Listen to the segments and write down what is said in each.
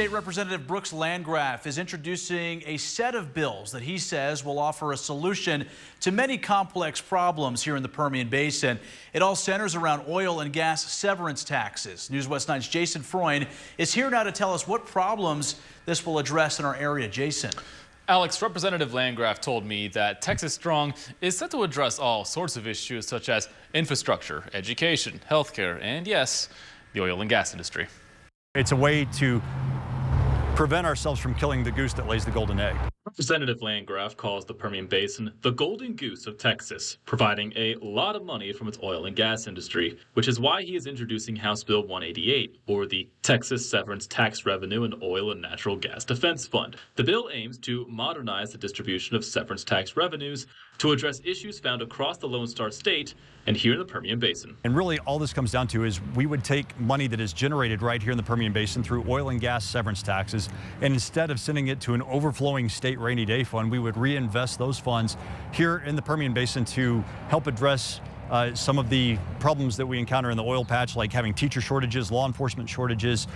State Representative Brooks Landgraf is introducing a set of bills that he says will offer a solution to many complex problems here in the Permian Basin. It all centers around oil and gas severance taxes. News West 9's Jason Freund is here now to tell us what problems this will address in our area. Jason. Alex, Representative Landgraf told me that Texas Strong is set to address all sorts of issues such as infrastructure, education, healthcare, and yes, the oil and gas industry. It's a way to prevent ourselves from killing the goose that lays the golden egg. Representative Landgraf calls the Permian Basin the golden goose of Texas, providing a lot of money from its oil and gas industry, which is why he is introducing House Bill 188, or the Texas Severance Tax Revenue and Oil and Natural Gas Defense Fund. The bill aims to modernize the distribution of severance tax revenues to address issues found across the Lone Star State and here in the Permian Basin. And really all this comes down to is we would take money that is generated right here in the Permian Basin through oil and gas severance taxes, and instead of sending it to an overflowing state rainy day fund, we would reinvest those funds here in the Permian Basin to help address some of the problems that we encounter in the oil patch, like having teacher shortages, law enforcement shortages,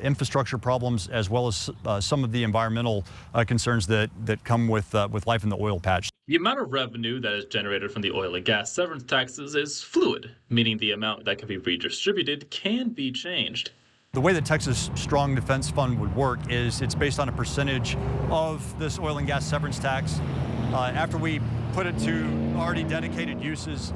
infrastructure problems, as well as some of the environmental concerns that come with life in the oil patch. The amount of revenue that is generated from the oil and gas severance taxes is fluid, meaning the amount that can be redistributed can be changed. The way that Texas Strong Defense Fund would work is it's based on a percentage of this oil and gas severance tax. After we put it to already dedicated uses,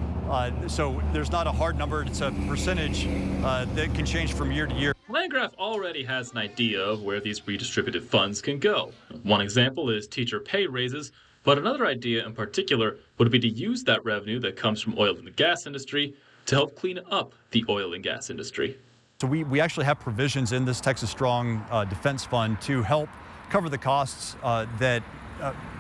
so there's not a hard number, it's a percentage that can change from year to year. Landgraf already has an idea of where these redistributed funds can go. One example is teacher pay raises, but another idea in particular would be to use that revenue that comes from oil and the gas industry to help clean up the oil and gas industry. So we actually have provisions in this Texas Strong Defense Fund to help cover the costs that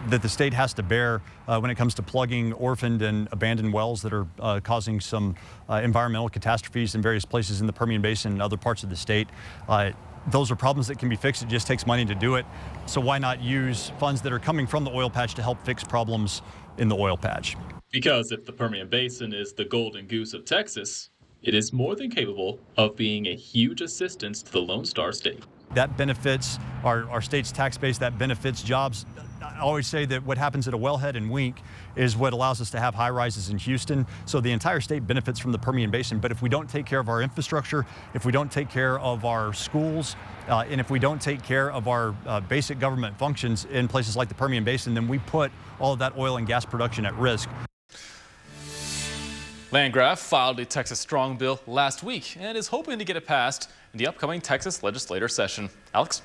the state has to bear when it comes to plugging orphaned and abandoned wells that are causing some environmental catastrophes in various places in the Permian Basin and other parts of the state. Those are problems that can be fixed. It just takes money to do it. So why not use funds that are coming from the oil patch to help fix problems in the oil patch? Because if the Permian Basin is the golden goose of Texas, it is more than capable of being a huge assistance to the Lone Star State. That benefits our state's tax base, that benefits jobs. I always say that what happens at a wellhead in Wink is what allows us to have high rises in Houston. So the entire state benefits from the Permian Basin. But if we don't take care of our infrastructure, if we don't take care of our schools, and if we don't take care of our basic government functions in places like the Permian Basin, then we put all of that oil and gas production at risk. Landgraf filed a Texas Strong bill last week and is hoping to get it passed in the upcoming Texas legislature session. Alex?